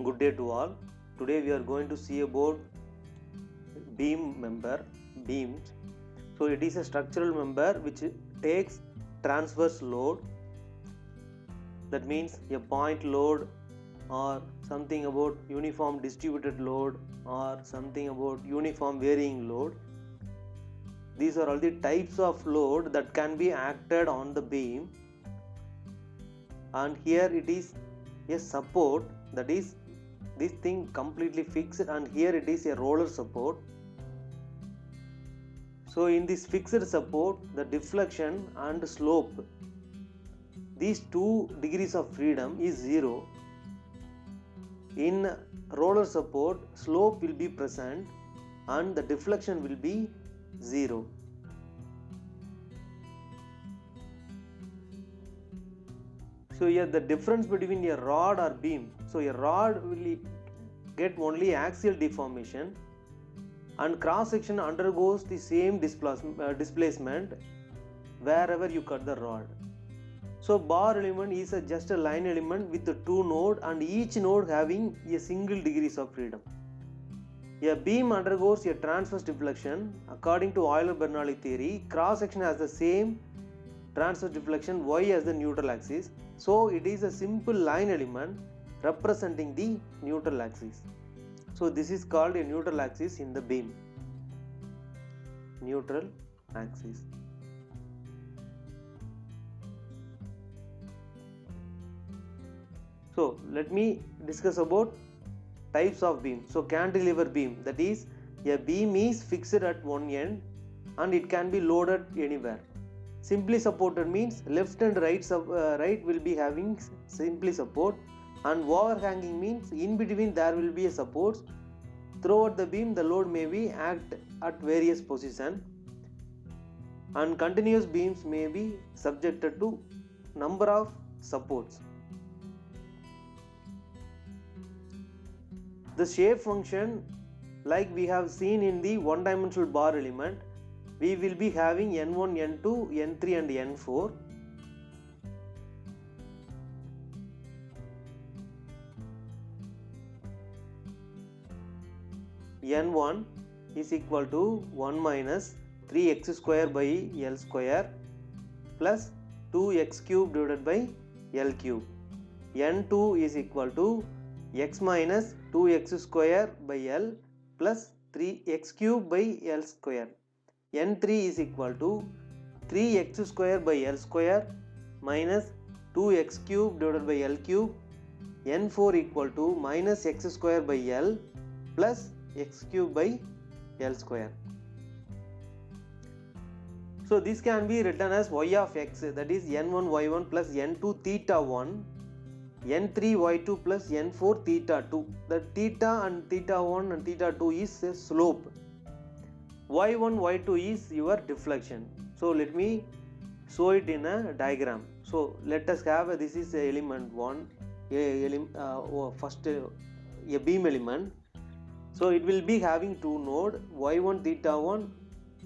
Good day to all. Today we are going to see about beam member, beams. So it is a structural member which takes transverse load. That means a point load or something about uniform distributed load or something about uniform varying load. These are all the types of load that can be acted on the beam, and here it is a support, that is this thing completely fixed, and here it is a roller support. So in this fixed support, the deflection and slope, these 2 degrees of freedom is 0. In roller support, slope will be present and the deflection will be 0. So here the difference between a rod or beam, so a rod will get only axial deformation and cross section undergoes the same displacement wherever you cut the rod. So bar element is just a line element with the 2 nodes and each node having a single degrees of freedom. A beam undergoes a transverse deflection. According to Euler-Bernoulli theory, cross section has the same transverse deflection y as the neutral axis. So it is a simple line element representing the neutral axis. So this is called a neutral axis in the beam. Neutral axis. So let me discuss about types of beam. So cantilever beam, that is a beam is fixed at one end and it can be loaded anywhere. Simply supported means left and right will be having simply support, and overhanging means in between there will be a support. Throughout the beam the load may be act at various positions, and continuous beams may be subjected to number of supports. The shape function, like we have seen in the one-dimensional bar element, we will be having N1, N2, N3 and N4. N1 is equal to 1 minus 3x square by L square plus 2x cube divided by L cube. N2 is equal to x minus 2x square by L plus 3x cube by L square. N3 is equal to 3x square by L square minus 2x cube divided by L cube. N4 equal to minus x square by L plus x cube by L square. So this can be written as y of x, that is n1 y1 plus n2 theta 1, n3 y2 plus n4 theta 2. The theta and theta 1 and theta 2 is a slope. y1 y2 is your deflection. So let me show it in a diagram. So let us have this is element 1, first a beam element. So it will be having 2 nodes, y1 theta 1,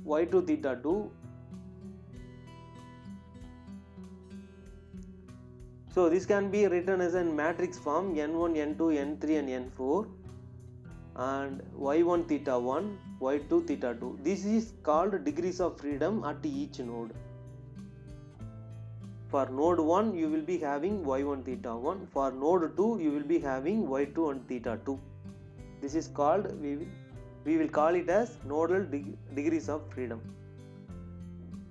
y2 theta 2. So this can be written as a matrix form n1, n2, n3 and n4, and y1 theta 1, y2 theta 2. This is called degrees of freedom at each node. For node 1 you will be having y1 theta 1, for node 2 you will be having y2 and theta 2. This is called, we will call it as nodal degrees of freedom.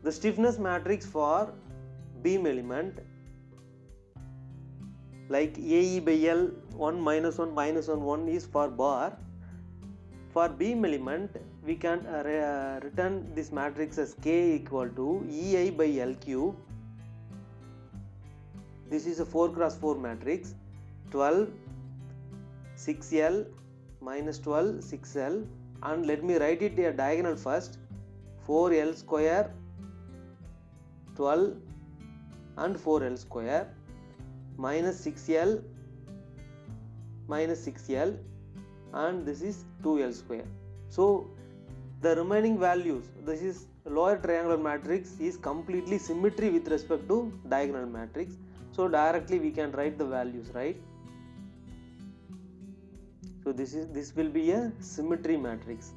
The stiffness matrix for beam element, like AE by L 1 minus 1 minus 1 1 is for bar. For beam element we can return this matrix as K equal to EI by L cube. This is a 4 cross 4 matrix. 12 6L minus 12 6L, and let me write it a diagonal first. 4L square 12 and 4L square minus 6L minus 6L, and this is 2L square. So the remaining values, this is lower triangular matrix is completely symmetry with respect to diagonal matrix. So directly we can write the values, right? So this will be a symmetry matrix.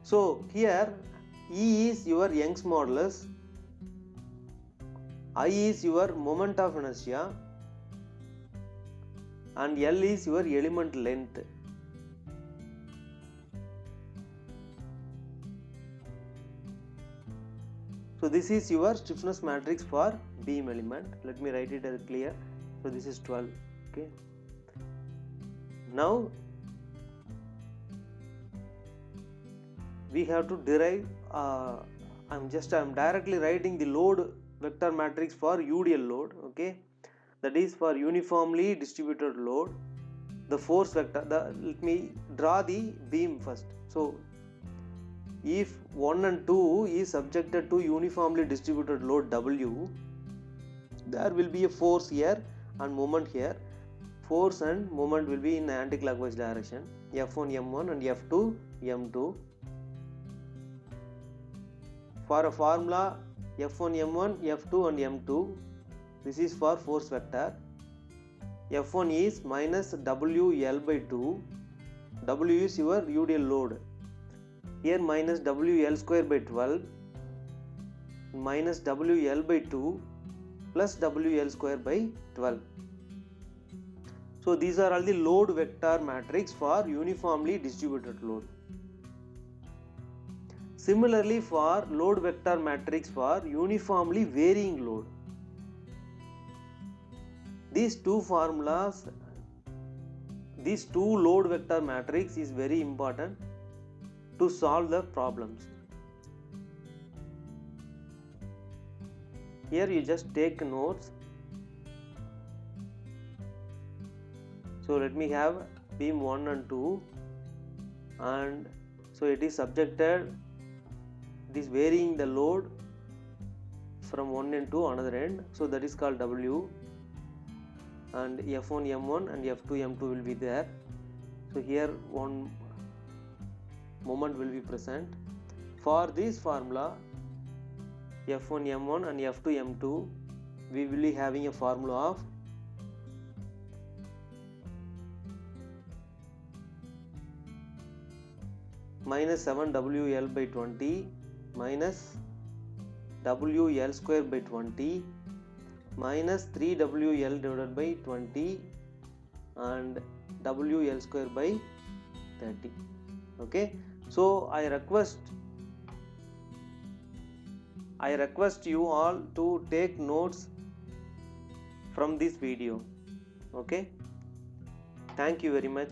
So here E is your Young's modulus, I is your moment of inertia, and L is your element length. So this is your stiffness matrix for beam element. Let me write it as clear. So this is 12. Okay. Now we have to derive. I'm directly writing the load vector matrix for UDL load. Okay, that is for uniformly distributed load. The force vector. Let me draw the beam first. So if 1 and 2 is subjected to uniformly distributed load W, there will be a force here and moment here. Force and moment will be in anti-clockwise direction, F1 M1 and F2 M2. For a formula F1 M1, F2 and M2, this is for force vector. F1 is minus WL by 2. W is your UDL load. Here minus WL square by 12 minus WL by 2 plus WL square by 12. So these are all the load vector matrix for uniformly distributed load. Similarly, for load vector matrix for uniformly varying load, these two formulas, these two load vector matrix is very important to solve the problems. Here you just take notes. So let me have beam 1 and 2, and so it is subjected, it is varying the load from one end to another end, so that is called W, and F1 M1 and F2 M2 will be there. So here one moment will be present. For this formula F1 M1 and F2 M2, we will be having a formula of minus 7 WL by 20 minus WL square by 20 minus 3 WL divided by 20 and WL square by 30. Okay, so I request you all to take notes from this video. Okay, thank you very much.